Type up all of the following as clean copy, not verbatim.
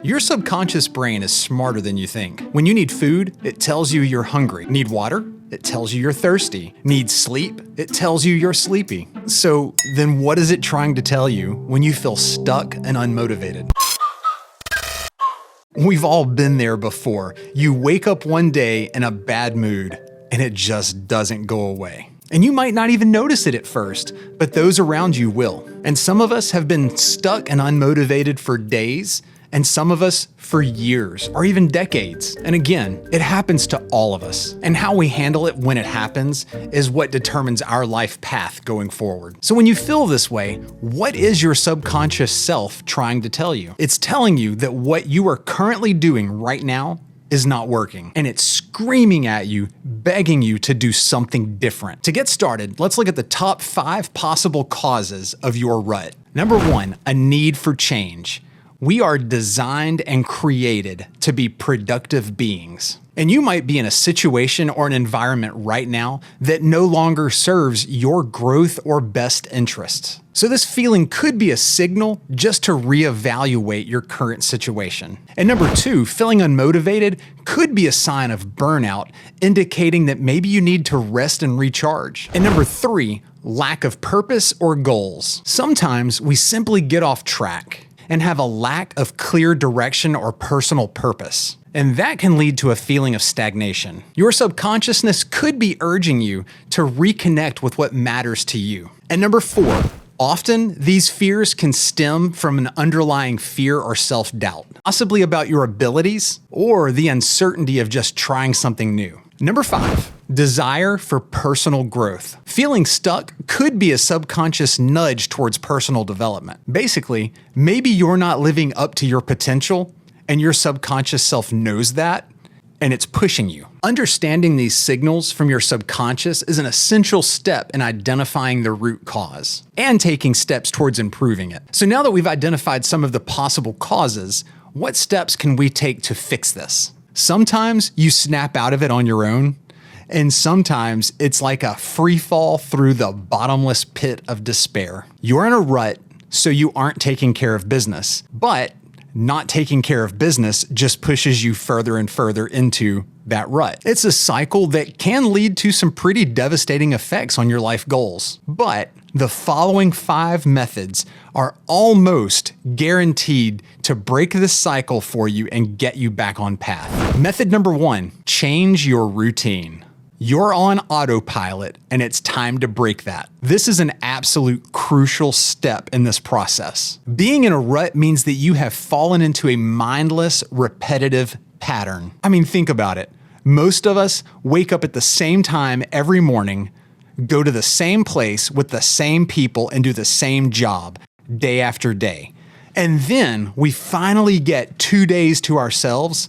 Your subconscious brain is smarter than you think. When you need food, it tells you you're hungry. Need water? It tells you you're thirsty. Need sleep? It tells you you're sleepy. So then what is it trying to tell you when you feel stuck and unmotivated? We've all been there before. You wake up one day in a bad mood and it just doesn't go away. And you might not even notice it at first, but those around you will. And some of us have been stuck and unmotivated for days, and some of us for years or even decades. And again, it happens to all of us. And how we handle it when it happens is what determines our life path going forward. So when you feel this way, what is your subconscious self trying to tell you? It's telling you that what you are currently doing right now is not working. And it's screaming at you, begging you to do something different. To get started, let's look at the top 5 possible causes of your rut. Number 1, a need for change. We are designed and created to be productive beings. And you might be in a situation or an environment right now that no longer serves your growth or best interests. So this feeling could be a signal just to reevaluate your current situation. And number 2, feeling unmotivated could be a sign of burnout, indicating that maybe you need to rest and recharge. And number 3, lack of purpose or goals. Sometimes we simply get off track and have a lack of clear direction or personal purpose. And that can lead to a feeling of stagnation. Your subconsciousness could be urging you to reconnect with what matters to you. And number 4, often these fears can stem from an underlying fear or self-doubt, possibly about your abilities or the uncertainty of just trying something new. Number 5, desire for personal growth. Feeling stuck could be a subconscious nudge towards personal development. Basically, maybe you're not living up to your potential and your subconscious self knows that, and it's pushing you. Understanding these signals from your subconscious is an essential step in identifying the root cause and taking steps towards improving it. So now that we've identified some of the possible causes, what steps can we take to fix this? Sometimes you snap out of it on your own, and sometimes it's like a free fall through the bottomless pit of despair. You're in a rut, so you aren't taking care of business, but not taking care of business just pushes you further and further into that rut. It's a cycle that can lead to some pretty devastating effects on your life goals. But the following 5 methods are almost guaranteed to break this cycle for you and get you back on path. Method number 1, change your routine. You're on autopilot and it's time to break that. This is an absolute crucial step in this process. Being in a rut means that you have fallen into a mindless, repetitive pattern. I mean, think about it. Most of us wake up at the same time every morning, go to the same place with the same people and do the same job day after day. And then we finally get 2 days to ourselves,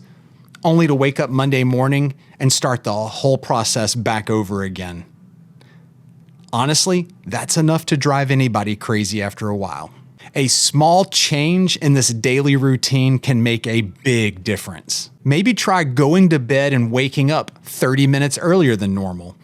only to wake up Monday morning and start the whole process back over again. Honestly, that's enough to drive anybody crazy after a while. A small change in this daily routine can make a big difference. Maybe try going to bed and waking up 30 minutes earlier than normal.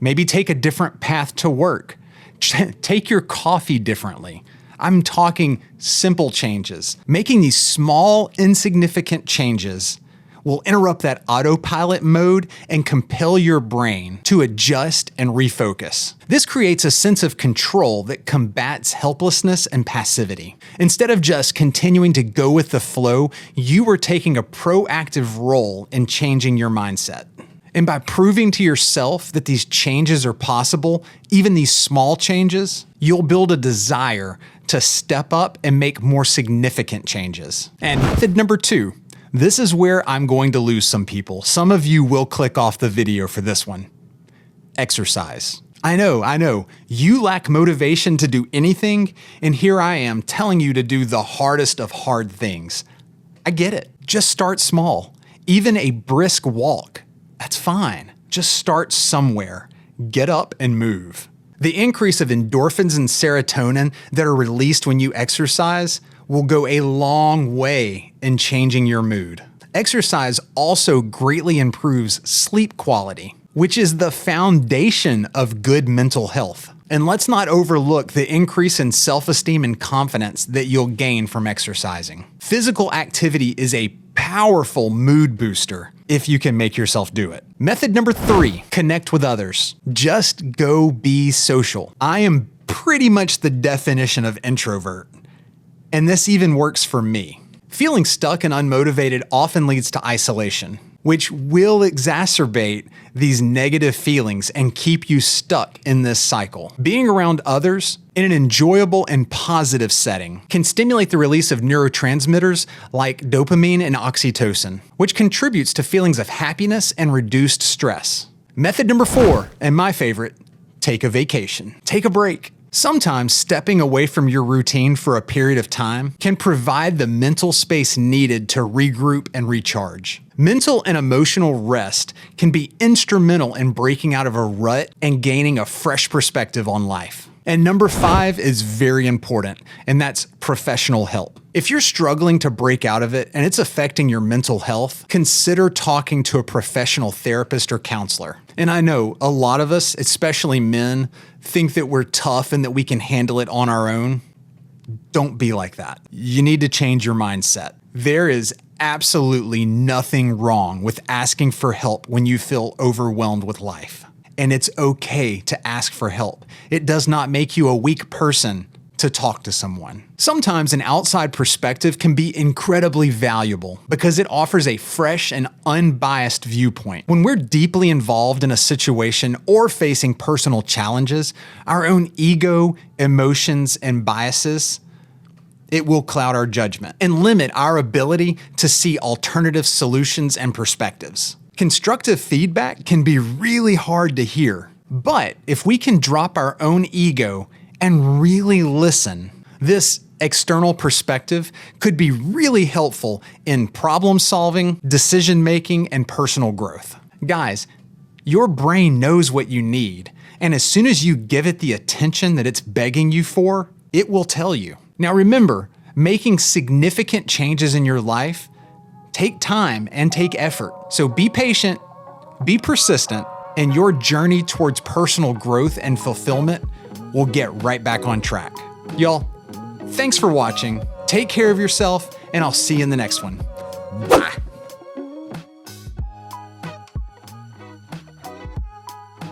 Maybe take a different path to work. Take your coffee differently. I'm talking simple changes. Making these small, insignificant changes will interrupt that autopilot mode and compel your brain to adjust and refocus. This creates a sense of control that combats helplessness and passivity. Instead of just continuing to go with the flow, you are taking a proactive role in changing your mindset. And by proving to yourself that these changes are possible, even these small changes, you'll build a desire to step up and make more significant changes. And method number 2, this is where I'm going to lose some people. Some of you will click off the video for this one. Exercise. I know. You lack motivation to do anything, and here I am telling you to do the hardest of hard things. I get it. Just start small. Even a brisk walk. That's fine. Just start somewhere. Get up and move. The increase of endorphins and serotonin that are released when you exercise will go a long way in changing your mood. Exercise also greatly improves sleep quality, which is the foundation of good mental health. And let's not overlook the increase in self-esteem and confidence that you'll gain from exercising. Physical activity is a powerful mood booster if you can make yourself do it. Method number 3, connect with others. Just go be social. I am pretty much the definition of introvert, and this even works for me. Feeling stuck and unmotivated often leads to isolation, which will exacerbate these negative feelings and keep you stuck in this cycle. Being around others in an enjoyable and positive setting can stimulate the release of neurotransmitters like dopamine and oxytocin, which contributes to feelings of happiness and reduced stress. Method number 4, and my favorite, take a vacation. Take a break. Sometimes stepping away from your routine for a period of time can provide the mental space needed to regroup and recharge. Mental and emotional rest can be instrumental in breaking out of a rut and gaining a fresh perspective on life. And number 5 is very important, and that's professional help. If you're struggling to break out of it and it's affecting your mental health, consider talking to a professional therapist or counselor. And I know a lot of us, especially men, think that we're tough and that we can handle it on our own. Don't be like that. You need to change your mindset. There is absolutely nothing wrong with asking for help when you feel overwhelmed with life. And it's okay to ask for help. It does not make you a weak person to talk to someone. Sometimes an outside perspective can be incredibly valuable because it offers a fresh and unbiased viewpoint. When we're deeply involved in a situation or facing personal challenges, our own ego, emotions, and biases, it will cloud our judgment and limit our ability to see alternative solutions and perspectives. Constructive feedback can be really hard to hear, but if we can drop our own ego and really listen, this external perspective could be really helpful in problem solving, decision making, and personal growth. Guys, your brain knows what you need, and as soon as you give it the attention that it's begging you for, it will tell you. Now remember, making significant changes in your life take time and take effort. So be patient, be persistent, and your journey towards personal growth and fulfillment will get right back on track. Y'all, thanks for watching. Take care of yourself, and I'll see you in the next one. Bye.